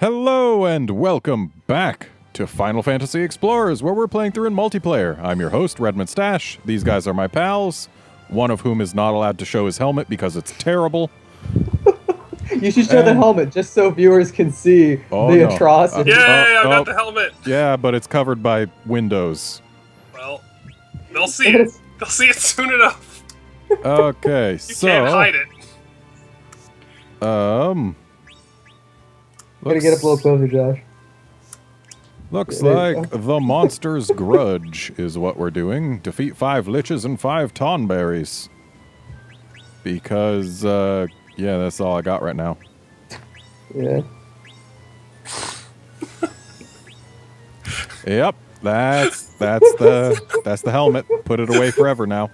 Hello and welcome back to Final Fantasy Explorers, where we're playing through in multiplayer. I'm your host, RedmondStache. These guys are my pals, one of whom is not allowed to show his helmet because it's terrible. You should show the helmet just so viewers can see the atrocity. Yay, I got the helmet! Yeah, but it's covered by windows. Well, they'll see it. They'll see it soon enough. Okay, You can't hide it. Gotta get up a little closer, Josh. Looks like the Monster's Grudge is what we're doing. Defeat 5 liches and 5 tonberries. Because, yeah, that's all I got right now. Yeah. Yep, that's the helmet. Put it away forever now.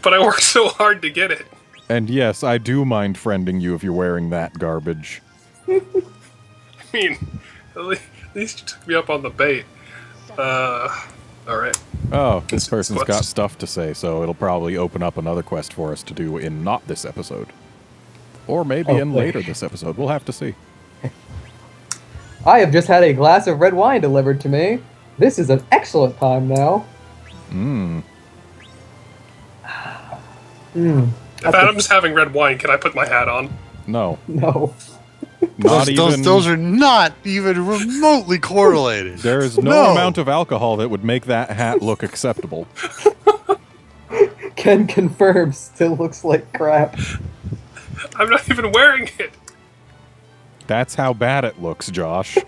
But I worked so hard to get it. And yes, I do mind friending you if you're wearing that garbage. I mean, at least you took me up on the bait. Alright. Oh, this person's got stuff to say, so it'll probably open up another quest for us to do in not this episode. Or maybe in later this episode. We'll have to see. I have just had a glass of red wine delivered to me. This is an excellent time now. If Adam's having red wine, can I put my hat on? No. No. Those are not even remotely correlated. There is no amount of alcohol that would make that hat look acceptable. Ken confirms, still looks like crap. I'm not even wearing it. That's how bad it looks, Josh.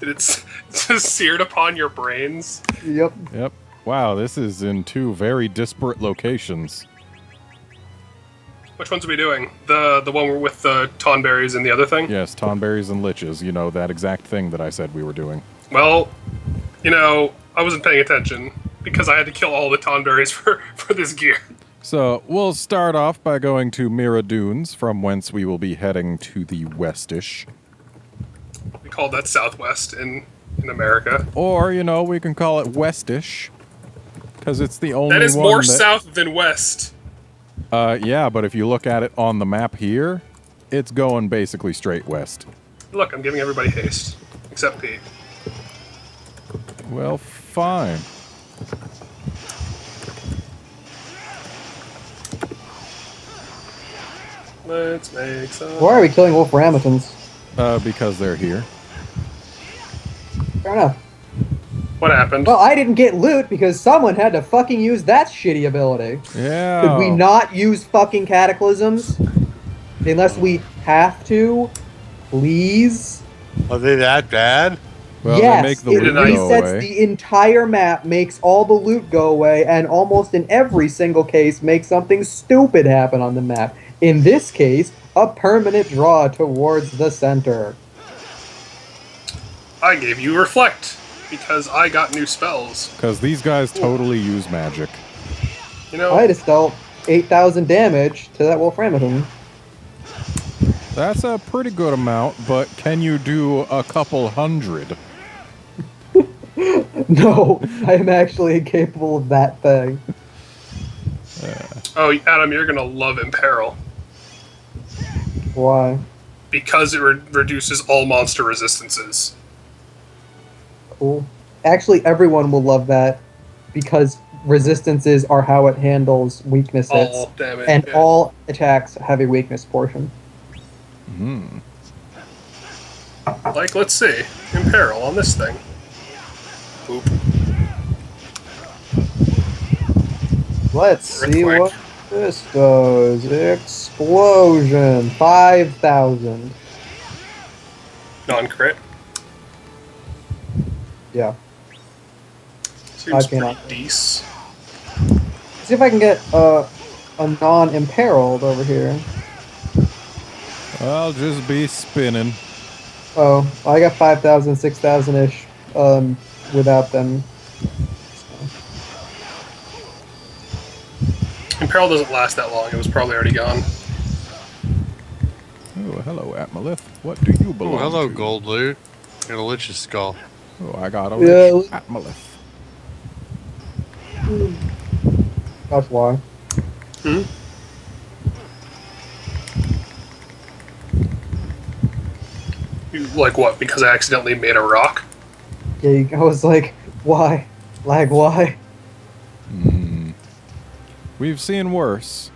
It's just seared upon your brains. Yep. Yep. Wow, this is in two very disparate locations. Which ones are we doing? The one with the tonberries and the other thing? Yes, tonberries and liches. You know, that exact thing that I said we were doing. Well, you know, I wasn't paying attention because I had to kill all the tonberries for this gear. So, we'll start off by going to Mira Dunes, from whence we will be heading to the westish. We call that Southwest in America. Or, you know, we can call it westish, because it's the only one that is more south than west. Yeah, but if you look at it on the map here, it's going basically straight west. Look, I'm giving everybody haste. Except Pete. Well, fine. Let's make some... Why are we killing Wolframatons? Because they're here. Fair enough. What happened? Well, I didn't get loot because someone had to fucking use that shitty ability. Yeah. Could we not use fucking cataclysms? Unless we have to? Please? Are they that bad? Well, yes, they make the it loot go resets away. the entire map, makes all the loot go away, and almost in every single case makes something stupid happen on the map. In this case, a permanent draw towards the center. I gave you Reflect, because I got new spells. Because these guys totally use magic. You know, I just dealt 8,000 damage to that Wolframaton. That's a pretty good amount, but can you do a couple hundred? No, I am actually incapable of that thing. oh, Adam, you're gonna love Imperil. Why? Because it reduces all monster resistances. Cool. Actually, everyone will love that because resistances are how it handles weakness hits. All damage. And yeah. all attacks have a weakness portion. Like, let's see. Imperil on this thing. Boop. Let's see Earthquake. what this does. Explosion. 5,000. Non-crit. Yeah. Seems I cannot. pretty decent. See if I can get a non-imperiled over here. I'll just be spinning. Oh, I got 5,000, 6,000-ish without them. Imperil doesn't last that long. It was probably already gone. Oh, hello, Atmalith. What do you belong Oh, hello, to? gold loot. Got a lich's skull. Oh, I got a Yeah, lich Atmalith. That's why. Like what? Because I accidentally made a rock? Yeah, I was like, why? Lag, why? We've seen worse.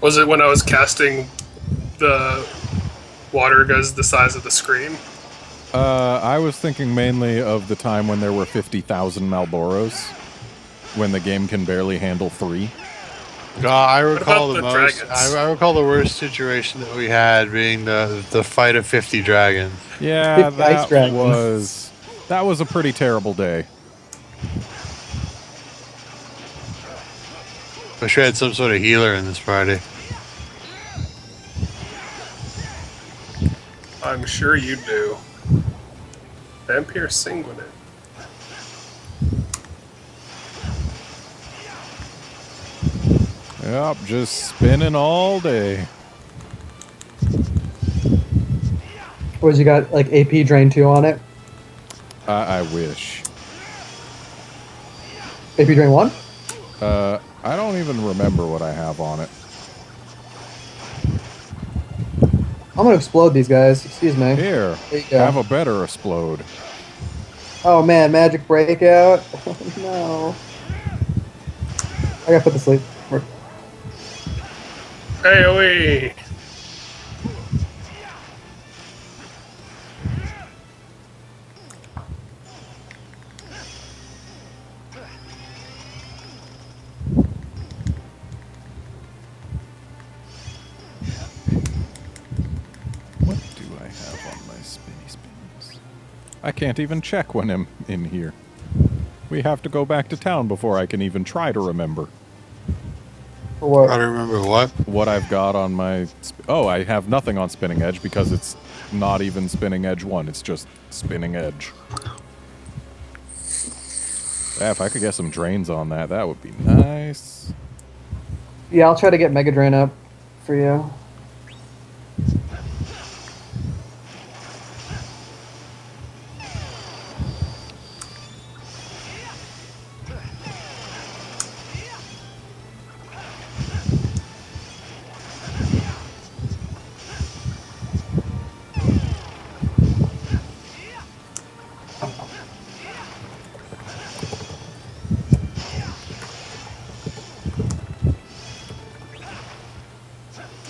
Was it when I was casting the water guys the size of the screen? I was thinking mainly of the time when there were 50,000 Malboros, when the game can barely handle 3. I recall about the the most. dragons? I recall the worst situation that we had being the fight of 50 dragons. Yeah, 50 ice dragons. that was a pretty terrible day. Wish we had some sort of healer in this party. I'm sure you do. Vampire Sanguinate. Yep, just spinning all day. What, you got, like, AP Drain 2 on it? I wish. AP Drain 1? I don't even remember what I have on it. I'm gonna explode these guys. Excuse me. Here, There you go. have a better explode. Oh man, magic breakout. Oh no. I gotta put to sleep. AoE! What do I have on my spinny spins? I can't even check when I'm in here. We have to go back to town before I can even try to remember For what? I don't remember what. what I've got on my... Oh, I have nothing on Spinning Edge because it's not even Spinning Edge 1. It's just Spinning Edge. Yeah, if I could get some drains on that, that would be nice. Yeah, I'll try to get Mega Drain up for you.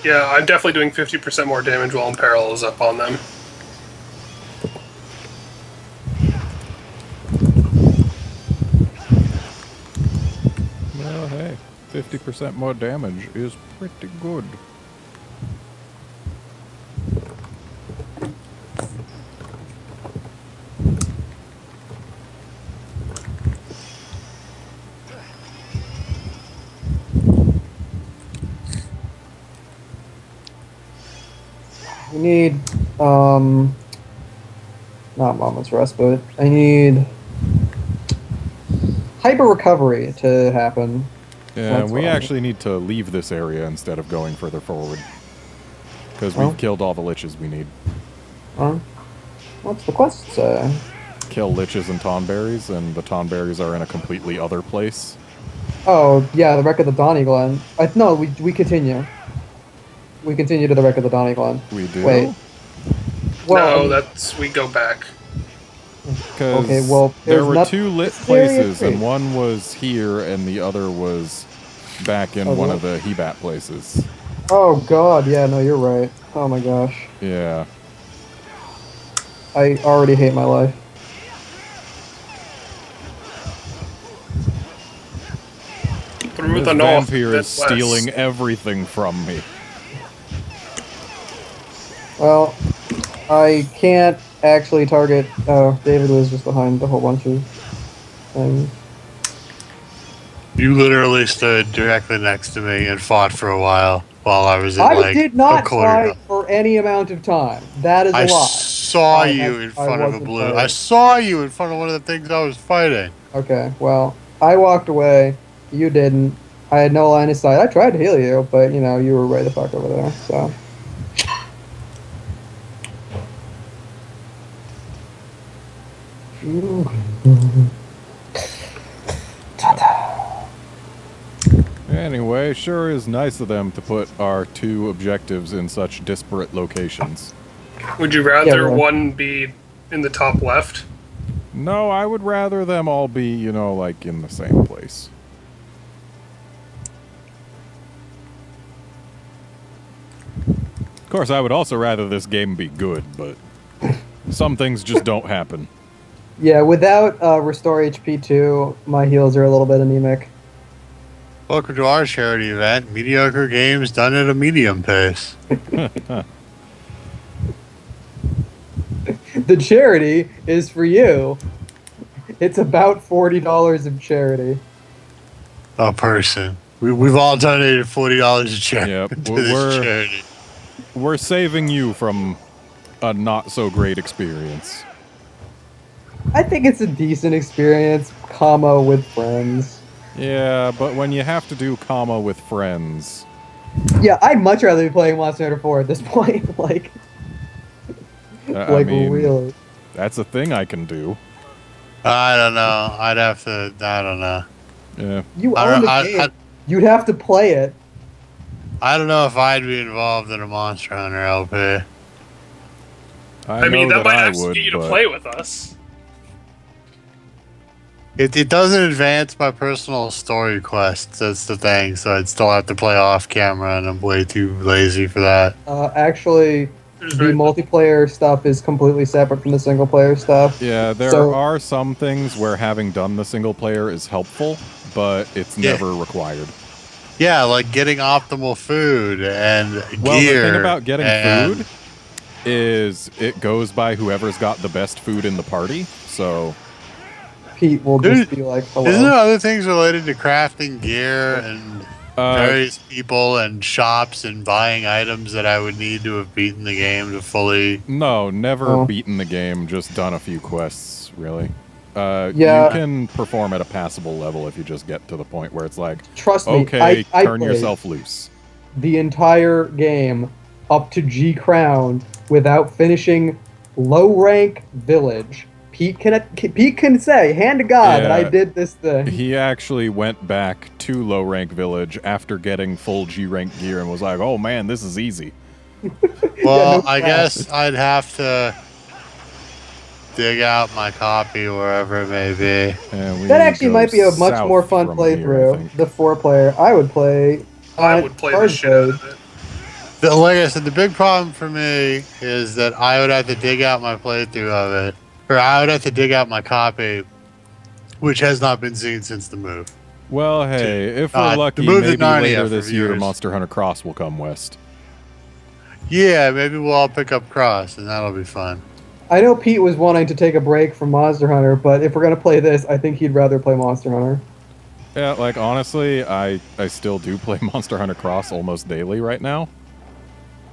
Yeah, I'm definitely doing 50% more damage while Imperil is up on them. Well, hey, 50% more damage is pretty good. We need, not Moment's Rest, but I need Hyper Recovery to happen. Yeah, That's we fine. actually need to leave this area instead of going further forward. Because Well. we've killed all the liches we need. What's the quest say? Kill liches and tonberries, and the tonberries are in a completely other place. Oh, yeah, the Wreck of the Donny Glen. No, we continue. We continue to the Wreck of the Donny Glen. We do? Wait. Well, No, we go back. Because Okay, well, there there's were noth- 2 lit it's very places, and great. one was here, and the other was back in Oh, one really? of the Hebat places. Oh god, yeah, no, you're right. Oh my gosh. Yeah. I already hate my life. Through This the north. vampire is then west. stealing everything from me. Well, I can't actually target... Oh, David was just behind a whole bunch of things. You literally stood directly next to me and fought for a while I was in I like did a not corner. fight for any amount of time. That is a I lie. saw I you have- in I front of a wasn't blue. fighting. I saw you in front of one of the things I was fighting. Okay, well, I walked away. You didn't. I had no line of sight. I tried to heal you, but, you know, you were way the fuck over there, so... Anyway, sure is nice of them to put our two objectives in such disparate locations. Would you rather really. one be in the top left? No, I would rather them all be, you know, like in the same place. Of course, I would also rather this game be good, but some things just don't happen. Yeah, without Restore HP 2, my heals are a little bit anemic. Welcome to our charity event. Mediocre games done at a medium pace. The charity is for you. It's about $40 of charity. A person. We've all donated $40 a charity Yep, to this charity. we're saving you from a not so great experience. I think it's a decent experience, comma, with friends. Yeah, but when you have to do comma with friends, Yeah, I'd much rather be playing Monster Hunter 4 at this point. Like, I mean, really. that's a thing I can do. I don't know. I'd have to. I don't know. Yeah. You own the game. You'd have to play it. I don't know if I'd be involved in a Monster Hunter LP. I mean, know that might I actually would, get you to but- play with us. It doesn't advance my personal story quests. That's the thing. So I'd still have to play off camera, and I'm way too lazy for that. Actually, There's the very- multiplayer stuff is completely separate from the single player stuff. Yeah, there So- are some things where having done the single player is helpful, but it's Yeah. never required. Yeah, like getting optimal food and Well, gear. the thing about getting and- food is it goes by whoever's got the best food in the party. So, Pete will just be like, hello. Isn't there other things related to crafting gear and uh, various people and shops and buying items that I would need to have beaten the game to fully? no, never Oh. beaten the game, just done a few quests, really. Yeah. You can perform at a passable level if you just get to the point where it's like, Trust me, okay, I turn played yourself loose. the entire game up to G Crown without finishing low rank village. Pete can say, hand to God, that I Yeah. did this thing. He actually went back to low rank village after getting full G rank gear and was like, oh man, this is easy. Well, no I crap. guess I'd have to dig out my copy wherever it may be. And we That actually go might be a much south more fun from here, I playthrough. think. The 4-player. I would play. I would play the shit out of it. Like I said, the big problem for me is that I would have to dig out my playthrough of it, or I would have to dig out my copy, which has not been seen since the move. Well, hey, if we're the lucky, move to maybe Narnia later for this year, viewers. Monster Hunter Cross will come west. Yeah, maybe we'll all pick up Cross, and that'll be fun. I know Pete was wanting to take a break from Monster Hunter, but if we're gonna play this, I think he'd rather play Monster Hunter. Yeah, like honestly, I still do play Monster Hunter Cross almost daily right now.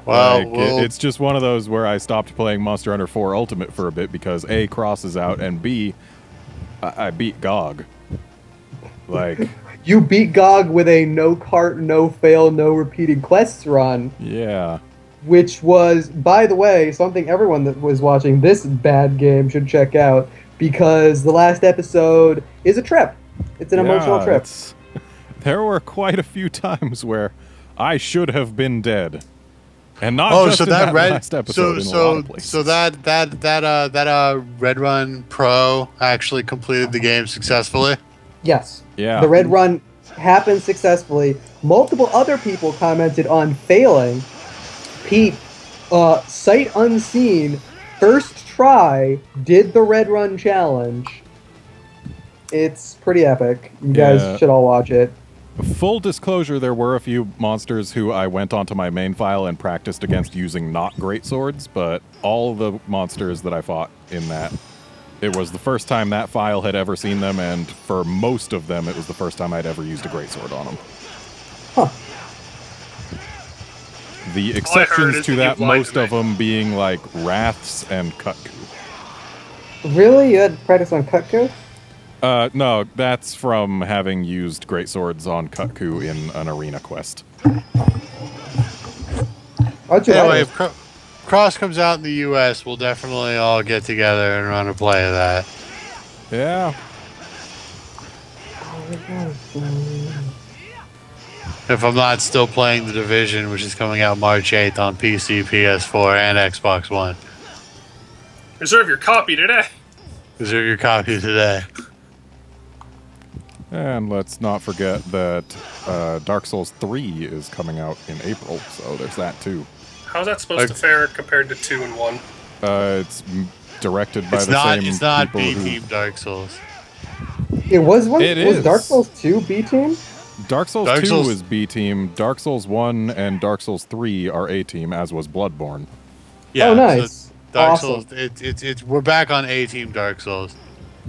Well, Like, it's just one of those where I stopped playing Monster Hunter 4 Ultimate for a bit because A, Cross is out, and B, I beat GOG. Like, You beat GOG with a no cart, no fail, no repeating quests run, yeah. which was, by the way, something everyone that was watching this bad game should check out, because the last episode is a trip. It's an emotional trip. There were quite a few times where I should have been dead. And not oh, just so in that last episode, in a lot of places. so that RedRun Pro actually completed the game successfully. Yes. Yeah. The Red Run happened successfully. Multiple other people commented on failing. Pete, sight unseen, first try, did the Red Run challenge. It's pretty epic. You Yeah. guys should all watch it. Full disclosure, there were a few monsters who I went onto my main file and practiced against using not great swords, but all the monsters that I fought in that, it was the first time that file had ever seen them, and for most of them, it was the first time I'd ever used a great sword on them. Huh. The heard exceptions is to that that, you lied most to of me. them being like Wraths and Cutku. Really? You had practice on Cutco? No, that's from having used great swords on Cutku in an arena quest. How'd you Anyway, like it? if Cross comes out in the U.S., we'll definitely all get together and run a play of that. Yeah. If I'm not still playing The Division, which is coming out March 8th on PC, PS4, and Xbox One. Reserve your copy today. Reserve your copy today. And let's not forget that Dark Souls 3 is coming out in April, so there's that too. How's that supposed to fare compared to 2 and 1? It's directed by It's the not. same It's not people B who... Team Dark Souls. It was one. It was is. Dark Souls 2 B Team? Dark Souls Dark 2 Souls- is B Team, Dark Souls 1 and Dark Souls 3 are A Team, as was Bloodborne. Yeah, Oh, nice. So Dark Awesome. Souls. It's we're back on A Team Dark Souls.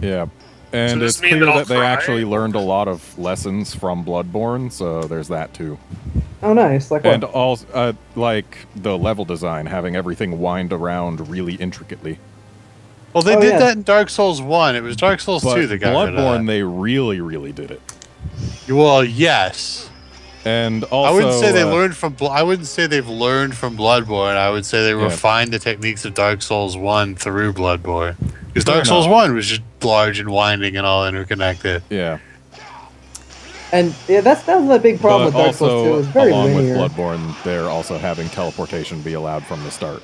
Yeah. And does it's this mean clear that I'll that they cry? actually learned a lot of lessons from Bloodborne, so there's that too. Oh, nice. Like what? And also, like, the level design, having everything wind around really intricately. Well, they Oh, did yeah. that in Dark Souls 1. It was Dark Souls But 2 that got rid of Bloodborne, that. they really, really did it. Well, yes. And also... I wouldn't say they learned from. I wouldn't say they've learned from Bloodborne. I would say they Yeah. refined the techniques of Dark Souls 1 through Bloodborne. Because Fair Dark Souls enough. 1 was just large and winding and all interconnected. Yeah. And yeah, that was the big problem But with Dark Souls 2. It also, was very along linear. with Bloodborne, they're also having teleportation be allowed from the start.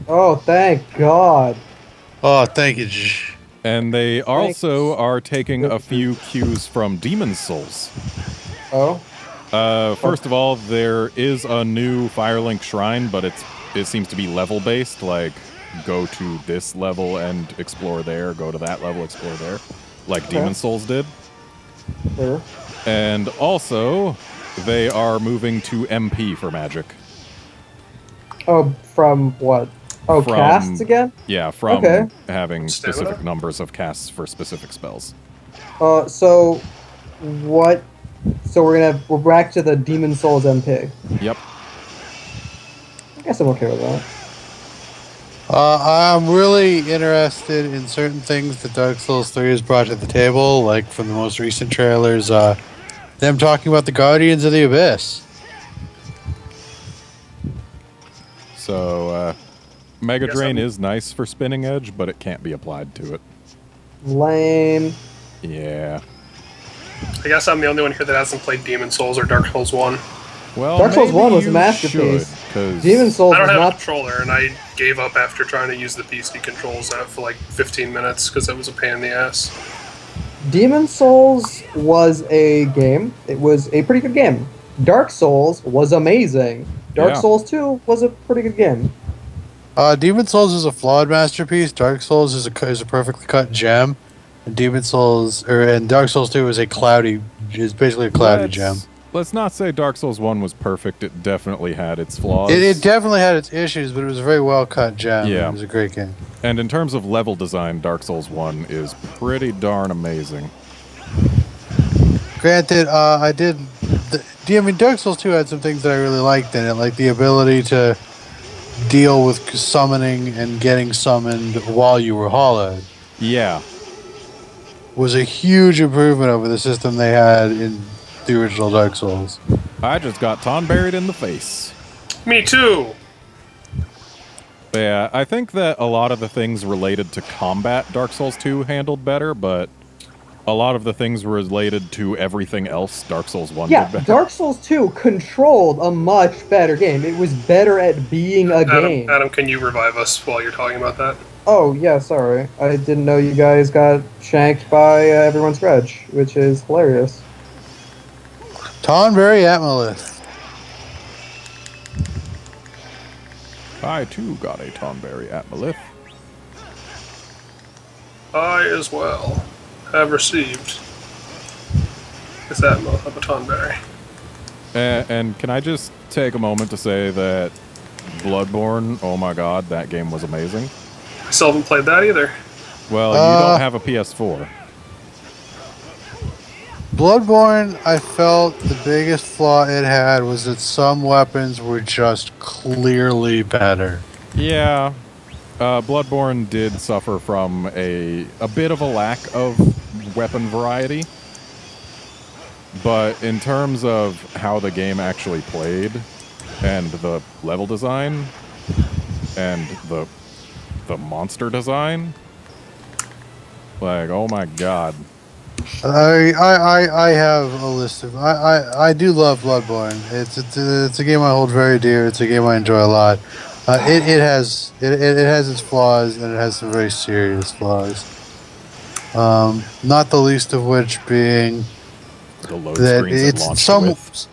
Oh, thank God. Oh, thank you. And they also are taking a few cues from Demon's Souls. Oh. First of all, there is a new Firelink shrine, but it seems to be level based. Like, go to this level and explore there. Go to that level, explore there, like Okay. Demon's Souls did. Sure. And also, they are moving to MP for magic. Oh, from what? Oh, From- casts again? Yeah, from Okay. having Stamina? specific numbers of casts for specific spells. So what? So we're back to the Demon Souls MP. Yep. I guess I'm okay with that. I'm really interested in certain things that Dark Souls 3 has brought to the table, like from the most recent trailers, them talking about the Guardians of the Abyss. So, Mega Guess Drain I'm- is nice for Spinning Edge, but it can't be applied to it. Lame. Yeah. I guess I'm the only one here that hasn't played Demon Souls or Dark Souls 1. Well, Dark Souls maybe 1 was a you masterpiece. should, 'cause Demon Souls I don't was have a not. controller, and I gave up after trying to use the PC controls for like 15 minutes because it was a pain in the ass. Demon Souls was a game. It was a pretty good game. Dark Souls was amazing. Dark Yeah. Souls 2 was a pretty good game. Demon Souls is a flawed masterpiece. Dark Souls is a perfectly cut gem. And Demon Souls, and Dark Souls 2 is basically a cloudy gem. Let's not say Dark Souls 1 was perfect. It definitely had its flaws. It definitely had its issues, but it was a very well cut gem. Yeah. It was a great game. And in terms of level design, Dark Souls 1 is pretty darn amazing. Granted, I mean, Dark Souls 2 had some things that I really liked in it, like the ability to deal with summoning and getting summoned while you were hollowed. Yeah. Was a huge improvement over the system they had in the original Dark Souls. I just got Tonberried in the face. Me too! But yeah, I think that a lot of the things related to combat Dark Souls 2 handled better, but a lot of the things related to everything else Dark Souls 1 Yeah, did better. Dark Souls 2 controlled a much better game. It was better at being a game. Adam, can you revive us while you're talking about that? Oh, yeah, sorry. I didn't know you guys got shanked by everyone's grudge, which is hilarious. Tonberry Atmolith. I too got a Tonberry at Malith. I as well have received this Atmo of a Tonberry. And can I just take a moment to say that Bloodborne, oh my god, that game was amazing. I still haven't played that either. Well, you don't have a PS4. Bloodborne, I felt the biggest flaw it had was that some weapons were just clearly better. Yeah. Bloodborne did suffer from a bit of a lack of weapon variety. But in terms of how the game actually played, and the level design, and the monster design, like, oh my god. I have a list of I do love Bloodborne. It's a game I hold very dear. It's a game I enjoy a lot. It has its flaws and it has some very serious flaws. Not the least of which being The load that screens it launched some with.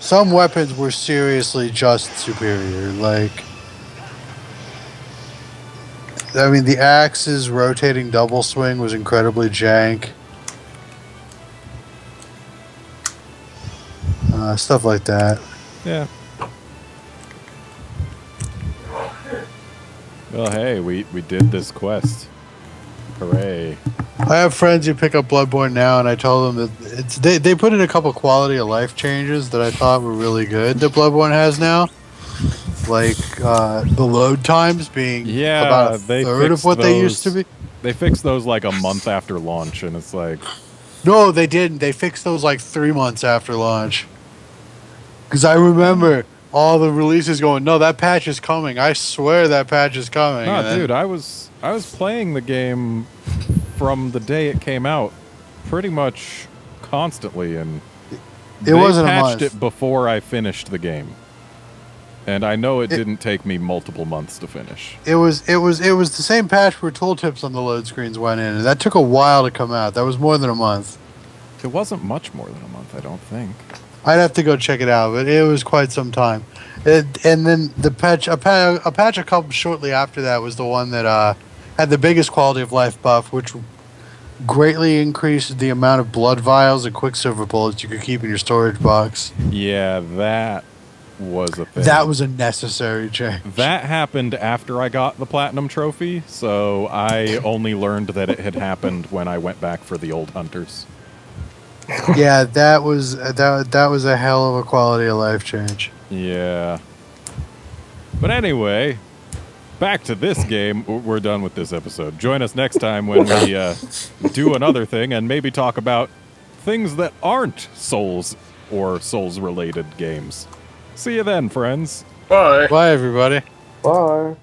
some weapons were seriously just superior. Like, I mean, the axe's rotating double swing was incredibly jank. Stuff like that. Yeah. Well, hey, we did this quest. Hooray. I have friends who pick up Bloodborne now, and I told them that they put in a couple quality of life changes that I thought were really good that Bloodborne has now. Like the load times being about a third of what they used to be. They fixed those like a month after launch, and it's like... No, they didn't. They fixed those like 3 months after launch. Because I remember all the releases going, no, that patch is coming. I swear that patch is coming. Nah, And then- dude, I was playing the game from the day it came out pretty much constantly, and It wasn't a patched month. it before I finished the game. And I know it didn't take me multiple months to finish. It was the same patch where tooltips on the load screens went in, and that took a while to come out. That was more than a month. It wasn't much more than a month, I don't think. I'd have to go check it out, but it was quite some time. And then the patch, a patch a couple shortly after that was the one that had the biggest quality of life buff, which greatly increased the amount of blood vials and quicksilver bullets you could keep in your storage box. Yeah, that was a thing. That was a necessary change. That happened after I got the platinum trophy, so I only learned that it had happened when I went back for the old hunters. Yeah, that was a hell of a quality of life change. Yeah. But anyway, back to this game. We're done with this episode. Join us next time when we do another thing and maybe talk about things that aren't Souls or Souls-related games. See you then, friends. Bye. Bye, everybody. Bye.